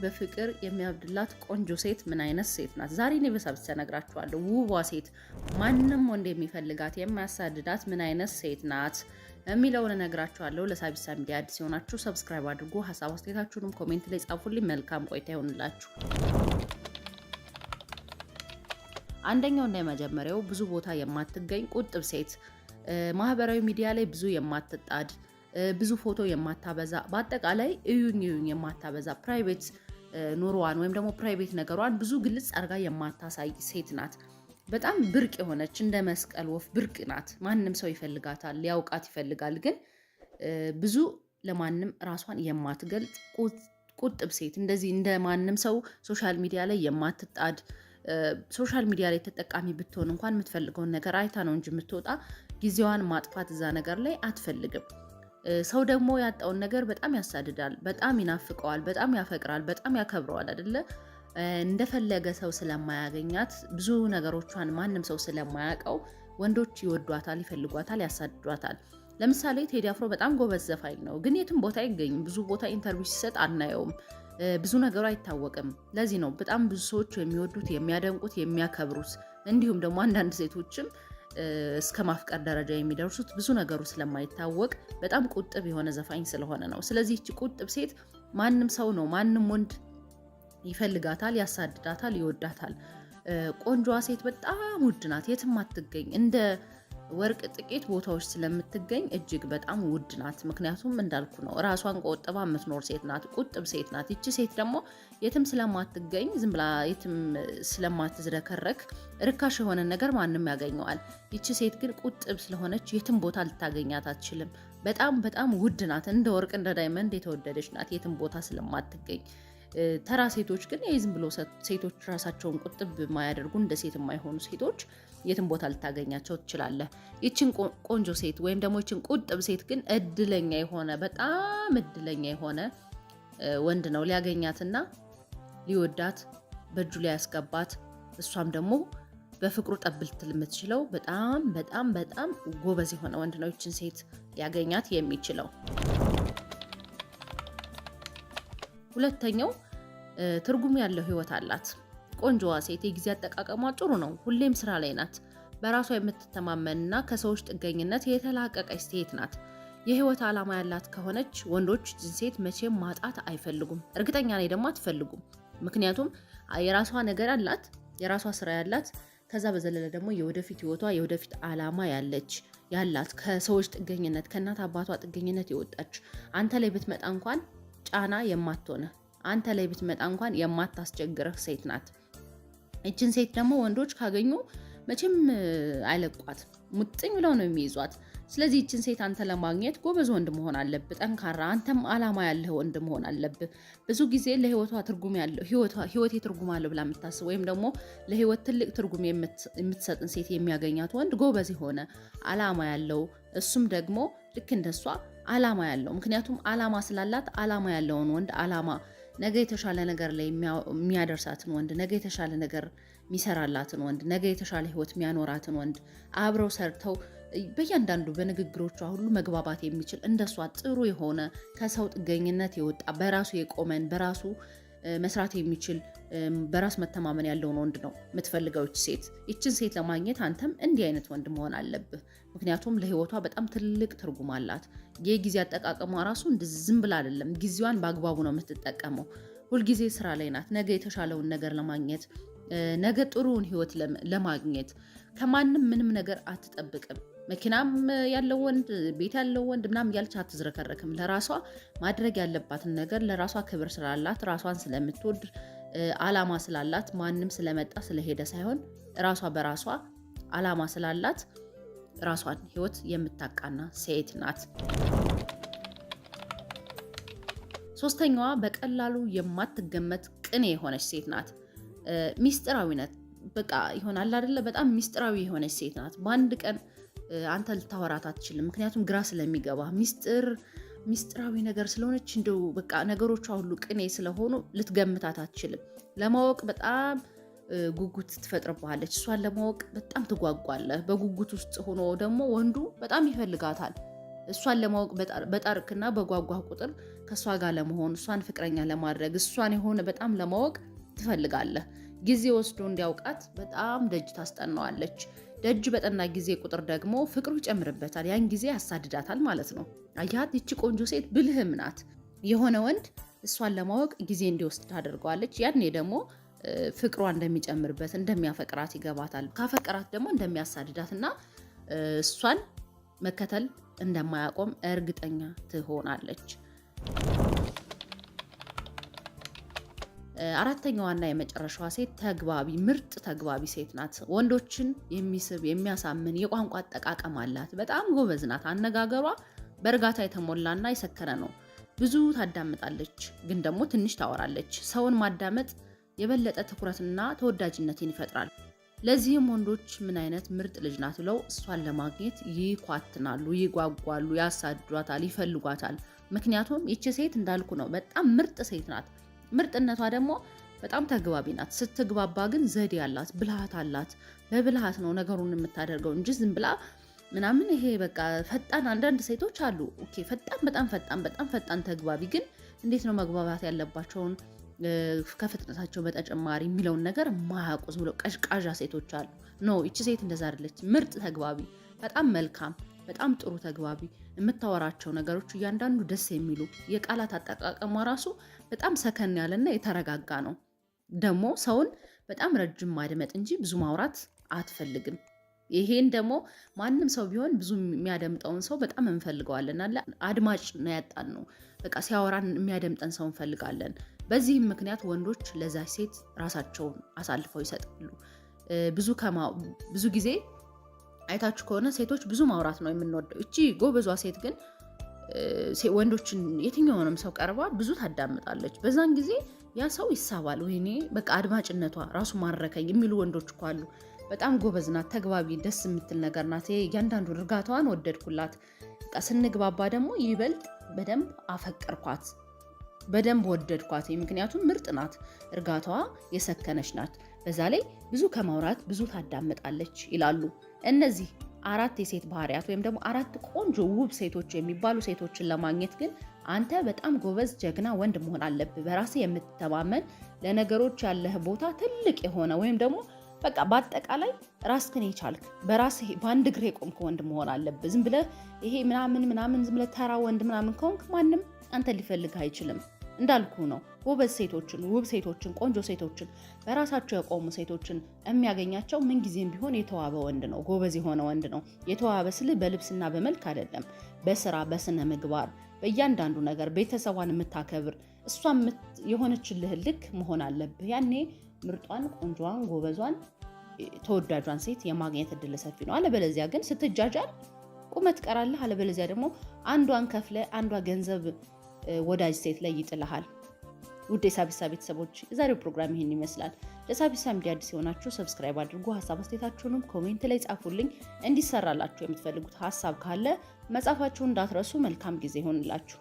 በፍቅር የሚያብድላት ቆንጆ ሴት ምን አይነት ሴት ናት? ዛሬ እኔ በሰብስ ተነግራችኋለሁ። ውቧ ሴት ማንም ወንድ የሚፈልጋት የሚያሳድዳት ምን አይነት ሴት ናት የሚለውን እነግራችኋለሁ። ለሳቢሳ ሚዲያ አዲስ የሆናችሁ ሰብስክራይብ አድርጉ። ሀሳብ አስተያየታችሁንም ኮሜንት ላይ ጻፉልኝ። መልካም ቆይታ ይሆንላችሁ። አንደኛው እና የመጀመሪያው ብዙ ቦታ የማትገኝ ቁጥብ ሴት፣ ማህበራዊ ሚዲያ ላይ ብዙ የማትጣድ፣ ብዙ ፎቶ የማታበዛ፣ በአጠቃላይ እዩኝ የማታበዛ፣ ፕራይቬት ኑሮዋን ወይም ደግሞ ፕራይቬት ነገሯን ብዙ ግልጽ አድርጋ የማታሳይ ሴት ናት። በጣም ብርቅ የሆነች እንደ መስቀል ወፍ ብርቅ ናት። ማንም ሰው ይፈልጋታል፣ ሊያውቃት ይፈልጋል። ግን ብዙ ለማንም ራሷን የማትገልጥ ቁጥብ ሴት፣ እንደዚህ እንደ ማንም ሰው ሶሻል ሚዲያ ላይ የማትጣድ፣ ሶሻል ሚዲያ ላይ ተጠቃሚ ብትሆን እንኳን የምትፈልገውን ነገር አይታ ነው እንጂ የምትወጣ ጊዜዋን ማጥፋት እዛ ነገር ላይ አትፈልግም። ሰው ደግሞ ያጣውን ነገር በጣም ያሳድዳል፣ በጣም ይናፍቀዋል፣ በጣም ያፈቅራል፣ በጣም ያከብረዋል አይደለ? እንደፈለገ ሰው ስለማያገኛት ብዙ ነገሮቿን ማንም ሰው ስለማያውቀው ወንዶች ይወዷታል፣ ይፈልጓታል፣ ያሳድዷታል። ለምሳሌ ቴዲ አፍሮ በጣም ጎበዝ ዘፋኝ ነው፣ ግን የትም ቦታ አይገኝም። ብዙ ቦታ ኢንተርቪው ሲሰጥ አናየውም። ብዙ ነገሩ አይታወቅም። ለዚህ ነው በጣም ብዙ ሰዎች የሚወዱት፣ የሚያደንቁት፣ የሚያከብሩት። እንዲሁም ደግሞ አንዳንድ ሴቶችም እስከ ማፍቀር ደረጃ የሚደርሱት ብዙ ነገሩ ስለማይታወቅ በጣም ቁጥብ የሆነ ዘፋኝ ስለሆነ ነው። ስለዚህ እቺ ቁጥብ ሴት ማንም ሰው ነው ማንም ወንድ ይፈልጋታል፣ ያሳድዳታል፣ ይወዳታል። ቆንጆዋ ሴት በጣም ውድ ናት፣ የትም አትገኝ። እንደ ወርቅ ጥቂት ቦታዎች ስለምትገኝ እጅግ በጣም ውድ ናት። ምክንያቱም እንዳልኩ ነው ራሷን ቆጥባ የምትኖር ሴት ናት፣ ቁጥብ ሴት ናት። ይቺ ሴት ደግሞ የትም ስለማትገኝ ዝም ብላ የትም ስለማትዝረከረክ ርካሽ የሆነ ነገር ማንም ያገኘዋል። ይቺ ሴት ግን ቁጥብ ስለሆነች የትም ቦታ ልታገኛት አትችልም። በጣም በጣም ውድ ናት። እንደ ወርቅ እንደ ዳይመንድ የተወደደች ናት፣ የትም ቦታ ስለማትገኝ። ተራ ሴቶች ግን ዝም ብሎ ሴቶች ራሳቸውን ቁጥብ የማያደርጉ እንደ ሴት የማይሆኑ ሴቶች የትም ቦታ ልታገኛቸው ትችላለህ። ይችን ቆንጆ ሴት ወይም ደግሞ ይችን ቁጥብ ሴት ግን እድለኛ የሆነ በጣም እድለኛ የሆነ ወንድ ነው ሊያገኛትና ሊወዳት በእጁ ላይ ያስገባት። እሷም ደግሞ በፍቅሩ ጠብልትል የምትችለው በጣም በጣም በጣም ጎበዝ የሆነ ወንድ ነው ይችን ሴት ሊያገኛት የሚችለው። ሁለተኛው ትርጉም ያለው ህይወት አላት። ቆንጆዋ ሴት የጊዜ አጠቃቀሟ ጥሩ ነው። ሁሌም ስራ ላይ ናት። በራሷ የምትተማመንና ከሰዎች ጥገኝነት የተላቀቀች ሴት ናት። የህይወት ዓላማ ያላት ከሆነች ወንዶች ሴት መቼም ማጣት አይፈልጉም። እርግጠኛ ነኝ ደግሞ አትፈልጉም። ምክንያቱም የራሷ ነገር አላት፣ የራሷ ስራ ያላት፣ ከዛ በዘለለ ደግሞ የወደፊት ህይወቷ የወደፊት ዓላማ ያላት ከሰዎች ጥገኝነት ከእናት አባቷ ጥገኝነት የወጣች አንተ ላይ ብትመጣ እንኳን ጫና የማትሆነ አንተ ላይ ብትመጣ እንኳን የማታስቸግርህ ሴት ናት። እችን ሴት ደግሞ ወንዶች ካገኙ መቼም አይለቋት፣ ሙጥኝ ብለው ነው የሚይዟት። ስለዚህ እችን ሴት አንተ ለማግኘት ጎበዝ ወንድ መሆን አለብህ፣ ጠንካራ፣ አንተም ዓላማ ያለህ ወንድ መሆን አለብህ። ብዙ ጊዜ ለህይወቷ ትርጉም ያለው ህይወቴ ትርጉም አለው ብላ የምታስብ ወይም ደግሞ ለህይወት ትልቅ ትርጉም የምትሰጥን ሴት የሚያገኛት ወንድ ጎበዝ የሆነ ዓላማ ያለው፣ እሱም ደግሞ ልክ እንደሷ ዓላማ ያለው። ምክንያቱም ዓላማ ስላላት ዓላማ ያለውን ወንድ ዓላማ ነገ የተሻለ ነገር ላይ የሚያደርሳትን ወንድ፣ ነገ የተሻለ ነገር የሚሰራላትን ወንድ፣ ነገ የተሻለ ህይወት የሚያኖራትን ወንድ፣ አብረው ሰርተው በእያንዳንዱ በንግግሮቿ ሁሉ መግባባት የሚችል እንደሷ ጥሩ የሆነ ከሰው ጥገኝነት የወጣ በራሱ የቆመን በራሱ መስራት የሚችል በራስ መተማመን ያለውን ወንድ ነው የምትፈልገው ሴት። ይችን ሴት ለማግኘት አንተም እንዲህ አይነት ወንድ መሆን አለብህ። ምክንያቱም ለህይወቷ በጣም ትልቅ ትርጉም አላት። የጊዜ አጠቃቀሟ ራሱ ዝም ብላ አይደለም፣ ጊዜዋን በአግባቡ ነው የምትጠቀመው። ሁልጊዜ ስራ ላይ ናት። ነገ የተሻለውን ነገር ለማግኘት፣ ነገ ጥሩውን ህይወት ለማግኘት ከማንም ምንም ነገር አትጠብቅም። መኪናም ያለው ወንድ፣ ቤት ያለው ወንድ ምናምን እያለች አትዝረከረክም። ለራሷ ማድረግ ያለባትን ነገር ለራሷ ክብር ስላላት፣ ራሷን ስለምትወድ፣ ዓላማ ስላላት፣ ማንም ስለመጣ ስለሄደ ሳይሆን ራሷ በራሷ ዓላማ ስላላት ራሷን ህይወት የምታቃና ሴት ናት። ሶስተኛዋ በቀላሉ የማትገመት ቅኔ የሆነች ሴት ናት። ሚስጥራዊነት በቃ ይሆናል አይደለ? በጣም ሚስጥራዊ የሆነች ሴት ናት። በአንድ ቀን አንተ ልታወራት አትችልም። ምክንያቱም ግራ ስለሚገባ ሚስጥራዊ ነገር ስለሆነች እንደው በቃ ነገሮቿ ሁሉ ቅኔ ስለሆኑ ልትገምታት አትችልም። ለማወቅ በጣም ጉጉት ትፈጥርብሃለች። እሷን ለማወቅ በጣም ትጓጓለህ። በጉጉት ውስጥ ሆኖ ደግሞ ወንዱ በጣም ይፈልጋታል። እሷን ለማወቅ በጣርክና በጓጓህ ቁጥር ከእሷ ጋር ለመሆን እሷን ፍቅረኛ ለማድረግ እሷን የሆነ በጣም ለማወቅ ትፈልጋለህ። ጊዜ ወስዶ እንዲያውቃት በጣም ደጅ ታስጠናዋለች። ደጅ በጠና ጊዜ ቁጥር ደግሞ ፍቅሩ ይጨምርበታል። ያን ጊዜ ያሳድዳታል ማለት ነው። አያት ይቺ ቆንጆ ሴት ብልህም ናት። የሆነ ወንድ እሷን ለማወቅ ጊዜ እንዲወስድ ታደርገዋለች። ያኔ ደግሞ ፍቅሯ እንደሚጨምርበት እንደሚያፈቅራት ይገባታል። ካፈቅራት ደግሞ እንደሚያሳድዳትና እሷን መከተል እንደማያቆም እርግጠኛ ትሆናለች። አራተኛዋና የመጨረሻዋ ሴት ተግባቢ፣ ምርጥ ተግባቢ ሴት ናት። ወንዶችን የሚስብ የሚያሳምን የቋንቋ አጠቃቀም አላት። በጣም ጎበዝ ናት። አነጋገሯ በእርጋታ የተሞላና የሰከነ ነው። ብዙ ታዳምጣለች፣ ግን ደግሞ ትንሽ ታወራለች። ሰውን ማዳመጥ የበለጠ ትኩረትና ተወዳጅነትን ይፈጥራል። ለዚህም ወንዶች ምን አይነት ምርጥ ልጅ ናት ብለው እሷን ለማግኘት ይኳትናሉ፣ ይጓጓሉ፣ ያሳድዷታል፣ ይፈልጓታል። ምክንያቱም ይቺ ሴት እንዳልኩ ነው፣ በጣም ምርጥ ሴት ናት። ምርጥነቷ ደግሞ በጣም ተግባቢ ናት። ስትግባባ ግን ዘዴ አላት፣ ብልሃት አላት። በብልሃት ነው ነገሩን የምታደርገው እንጂ ዝም ብላ ምናምን ይሄ በቃ ፈጣን። አንዳንድ ሴቶች አሉ ኦኬ ፈጣን፣ በጣም ፈጣን ተግባቢ፣ ግን እንዴት ነው መግባባት ያለባቸውን ከፍጥነታቸው በተጨማሪ የሚለውን ነገር ማያውቁ ዝም ብለው ቀዥቃዣ ሴቶች አሉ። ኖ ይቺ ሴት እንደዛ አይደለች። ምርጥ ተግባቢ፣ በጣም መልካም፣ በጣም ጥሩ ተግባቢ። የምታወራቸው ነገሮች እያንዳንዱ ደስ የሚሉ፣ የቃላት አጠቃቀሟ ራሱ በጣም ሰከን ያለና የተረጋጋ ነው። ደግሞ ሰውን በጣም ረጅም ማድመጥ እንጂ ብዙ ማውራት አትፈልግም። ይሄን ደግሞ ማንም ሰው ቢሆን ብዙ የሚያደምጠውን ሰው በጣም እንፈልገዋለን አለ። አድማጭ ነው ያጣን ነው። በቃ ሲያወራን የሚያደምጠን ሰው እንፈልጋለን። በዚህም ምክንያት ወንዶች ለዛች ሴት ራሳቸውን አሳልፈው ይሰጣሉ። ብዙ ጊዜ አይታችሁ ከሆነ ሴቶች ብዙ ማውራት ነው የምንወደው። እቺ ጎበዟ ሴት ግን ወንዶችን የትኛውንም ሰው ቀርባ ብዙ ታዳምጣለች። በዛን ጊዜ ያ ሰው ይሳባል። ወይኔ በቃ አድማጭነቷ ራሱ ማረከኝ የሚሉ ወንዶች እኮ አሉ። በጣም ጎበዝ ናት፣ ተግባቢ፣ ደስ የምትል ነገር ናት። እያንዳንዱ እርጋታዋን ወደድኩላት። በቃ ስንግባባ ደግሞ ይበልጥ በደንብ አፈቀርኳት፣ በደንብ ወደድኳት። ምክንያቱም ምርጥ ናት፣ እርጋታዋ የሰከነች ናት። በዛ ላይ ብዙ ከማውራት ብዙ ታዳምጣለች ይላሉ። እነዚህ 4 የሴት ባህሪያት ወይም ደግሞ 4 ቆንጆ ውብ ሴቶች የሚባሉ ሴቶችን ለማግኘት ግን አንተ በጣም ጎበዝ ጀግና ወንድ መሆን አለብህ። በራስህ የምትተማመን፣ ለነገሮች ያለህ ቦታ ትልቅ የሆነ ወይም ደግሞ በቃ በአጠቃላይ ራስህን የቻልክ በራስህ በአንድ እግር የቆምክ ወንድ መሆን አለብህ። ዝም ብለህ ይሄ ምናምን ዝም ብለህ ተራ ወንድ ምናምን ከሆንክ ማንም አንተ ሊፈልግህ አይችልም። እንዳልኩ ነው ጎበዝ ሴቶችን፣ ውብ ሴቶችን፣ ቆንጆ ሴቶችን፣ በራሳቸው የቆሙ ሴቶችን የሚያገኛቸው ምንጊዜም ቢሆን የተዋበ ወንድ ነው፣ ጎበዝ የሆነ ወንድ ነው። የተዋበ ስልህ በልብስና በመልክ አይደለም፣ በስራ በስነ ምግባር፣ በእያንዳንዱ ነገር ቤተሰቧን የምታከብር እሷ የሆነችልህ ልክ መሆን አለብህ። ያኔ ምርጧን፣ ቆንጆዋን፣ ጎበዟን፣ ተወዳጇን ሴት የማግኘት እድል ሰፊ ነው። አለበለዚያ ግን ስትጃጃል ቁመት ቀራለህ። አለበለዚያ ደግሞ አንዷን ከፍለ አንዷ ገንዘብ ወዳጅ ሴት ላይ ይጥልሃል። ውድ የሳቢሳ ቤተሰቦች የዛሬው ፕሮግራም ይሄን ይመስላል። ለሳቢሳ ሚዲያ አዲስ የሆናችሁ ሰብስክራይብ አድርጉ። ሀሳብ አስተያየታችሁንም ኮሜንት ላይ ጻፉልኝ። እንዲሰራላችሁ የምትፈልጉት ሀሳብ ካለ መጻፋችሁን እንዳትረሱ። መልካም ጊዜ ይሆንላችሁ።